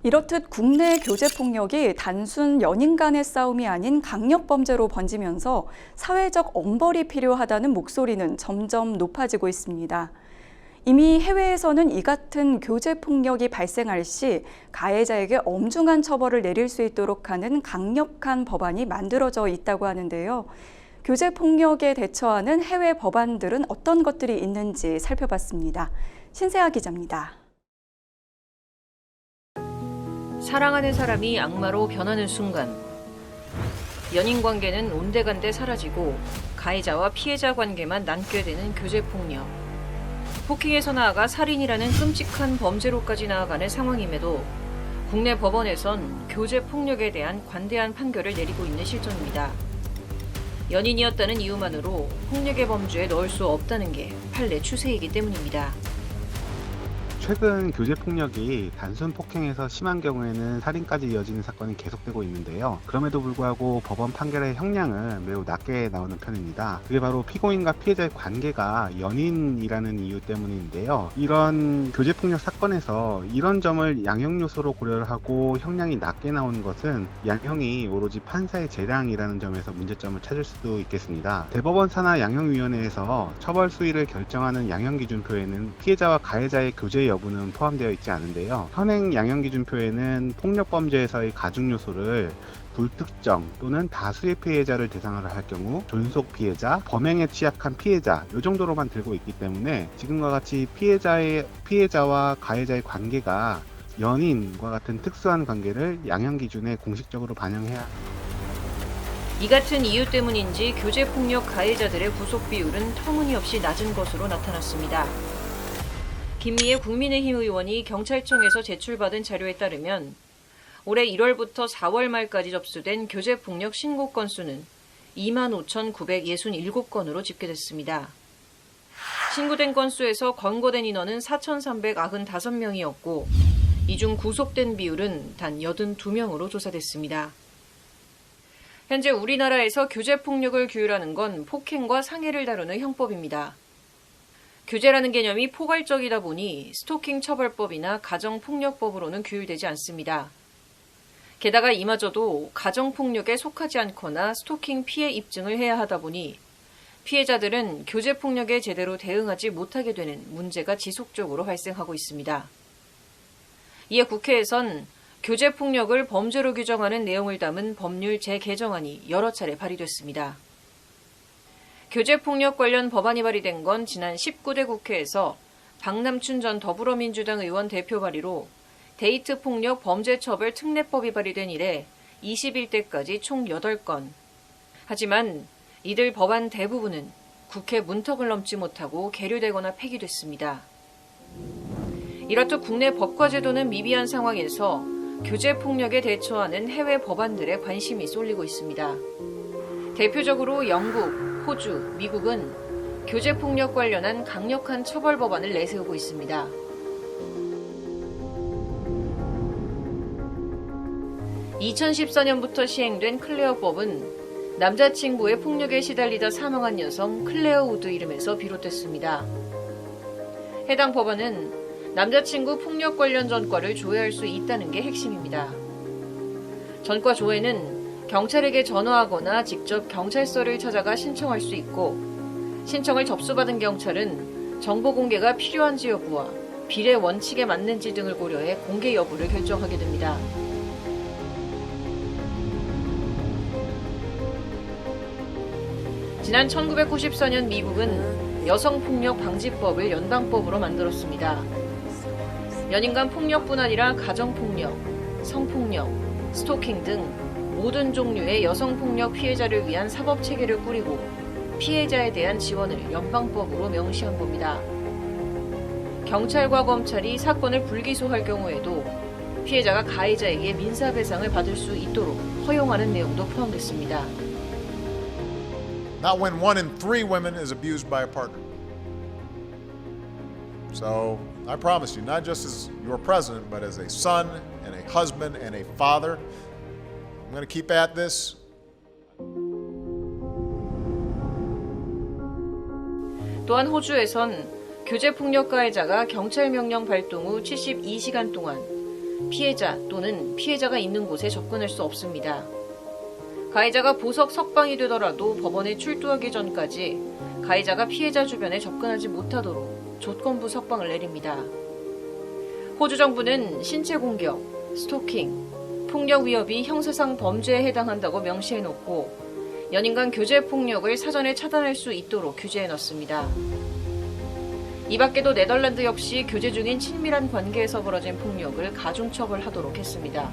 이렇듯 국내 교제폭력이 단순 연인 간의 싸움이 아닌 강력범죄로 번지면서 사회적 엄벌이 필요하다는 목소리는 점점 높아지고 있습니다. 이미 해외에서는 이 같은 교제폭력이 발생할 시 가해자에게 엄중한 처벌을 내릴 수 있도록 하는 강력한 법안이 만들어져 있다고 하는데요. 교제폭력에 대처하는 해외 법안들은 어떤 것들이 있는지 살펴봤습니다. 신세아 기자입니다. 사랑하는 사람이 악마로 변하는 순간 연인 관계는 온데간데 사라지고 가해자와 피해자 관계만 남게 되는 교제폭력. 폭행에서 나아가 살인이라는 끔찍한 범죄로까지 나아가는 상황임에도 국내 법원에선 교제폭력에 대한 관대한 판결을 내리고 있는 실정입니다. 연인이었다는 이유만으로 폭력의 범주에 넣을 수 없다는 게 판례 추세이기 때문입니다. 최근 교제폭력이 단순 폭행에서 심한 경우에는 살인까지 이어지는 사건이 계속되고 있는데요. 그럼에도 불구하고 법원 판결의 형량은 매우 낮게 나오는 편입니다. 그게 바로 피고인과 피해자의 관계가 연인이라는 이유 때문인데요. 이런 교제폭력 사건에서 이런 점을 양형 요소로 고려를 하고 형량이 낮게 나오는 것은 양형이 오로지 판사의 재량이라는 점에서 문제점을 찾을 수도 있겠습니다. 대법원 산하 양형위원회에서 처벌 수위를 결정하는 양형기준표에는 피해자와 가해자의 교제 여부는 포함되어 있지 않은데요. 현행 양형기준표에는 폭력범죄에서의 가중요소를 불특정 또는 다수의 피해자를 대상으로 할 경우 존속 피해자, 범행에 취약한 피해자 이 정도로만 들고 있기 때문에 지금과 같이 피해자와 가해자의 관계가 연인과 같은 특수한 관계를 양형기준에 공식적으로 반영해야 이 같은 이유 때문인지 교제폭력 가해자들의 구속 비율은 터무니없이 낮은 것으로 나타났습니다. 김미애 국민의힘 의원이 경찰청에서 제출받은 자료에 따르면 올해 1월부터 4월 말까지 접수된 교제폭력 신고 건수는 25,967건으로 집계됐습니다. 신고된 건수에서 권고된 인원은 4,395명이었고 이 중 구속된 비율은 단 82명으로 조사됐습니다. 현재 우리나라에서 교제폭력을 규율하는 건 폭행과 상해를 다루는 형법입니다. 교제라는 개념이 포괄적이다 보니 스토킹 처벌법이나 가정폭력법으로는 규율되지 않습니다. 게다가 이마저도 가정폭력에 속하지 않거나 스토킹 피해 입증을 해야 하다 보니 피해자들은 교제폭력에 제대로 대응하지 못하게 되는 문제가 지속적으로 발생하고 있습니다. 이에 국회에선 교제폭력을 범죄로 규정하는 내용을 담은 법률 재개정안이 여러 차례 발의됐습니다. 교제폭력 관련 법안이 발의된 건 지난 19대 국회에서 박남춘 전 더불어민주당 의원 대표 발의로 데이트폭력 범죄처벌 특례법이 발의된 이래 21대까지 총 8건. 하지만 이들 법안 대부분은 국회 문턱을 넘지 못하고 계류되거나 폐기됐습니다. 이렇듯 국내 법과 제도는 미비한 상황에서 교제폭력에 대처하는 해외 법안들에 관심이 쏠리고 있습니다. 대표적으로 영국, 호주, 미국은 교제폭력 관련한 강력한 처벌 법안을 내세우고 있습니다. (2014년부터) 시행된 클레어법은 남자친구의 폭력에 시달리다 사망한 여성 클레어 우드 이름에서 비롯됐습니다. 해당 법안은 남자친구 폭력 관련 전과를 조회할 수 있다는 게 핵심입니다. 전과 조회는 경찰에게 전화하거나 직접 경찰서를 찾아가 신청할 수 있고 신청을 접수받은 경찰은 정보 공개가 필요한지 여부와 비례 원칙에 맞는지 등을 고려해 공개 여부를 결정하게 됩니다. 지난 1994년 미국은 여성폭력 방지법을 연방법으로 만들었습니다. 연인 간 폭력뿐 아니라 가정폭력, 성폭력, 스토킹 등 모든 종류의 여성폭력 피해자를 위한 사법체계를 꾸리고 피해자에 대한 지원을 연방법으로 명시한 겁니다. 경찰과 검찰이 사건을 불기소할 경우에도 피해자가 가해자에게 민사배상을 받을 수 있도록 허용하는 내용도 포함됐습니다. Not when 1 in 3 women is abused by a partner. So I promise you, not just as your president, but as a son and a husband and a father, I'm going to keep at this. 또한 호주에선 교제폭력 가해자가 경찰 명령 발동 후 72시간 동안 피해자 또는 피해자가 있는 곳에 접근할 수 없습니다. 가해자가 보석 석방이 되더라도 법원에 출두하기 전까지 가해자가 피해자 주변에 접근하지 못하도록 조건부 석방을 내립니다. 호주 정부는 신체 공격, 스토킹, 폭력 위협이 형사상 범죄에 해당한다고 명시해놓고 연인 간 교제 폭력을 사전에 차단할 수 있도록 규제해 넣습니다. 이 밖에도 네덜란드 역시 교제 중인 친밀한 관계에서 벌어진 폭력을 가중처벌하도록 했습니다.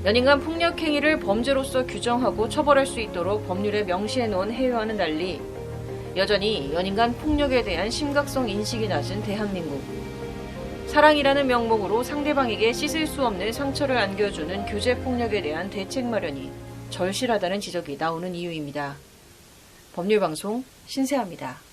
연인 간 폭력 행위를 범죄로서 규정하고 처벌할 수 있도록 법률에 명시해놓은 해외와는 달리 여전히 연인 간 폭력에 대한 심각성 인식이 낮은 대한민국. 사랑이라는 명목으로 상대방에게 씻을 수 없는 상처를 안겨주는 교제 폭력에 대한 대책 마련이 절실하다는 지적이 나오는 이유입니다. 법률방송 신세아입니다.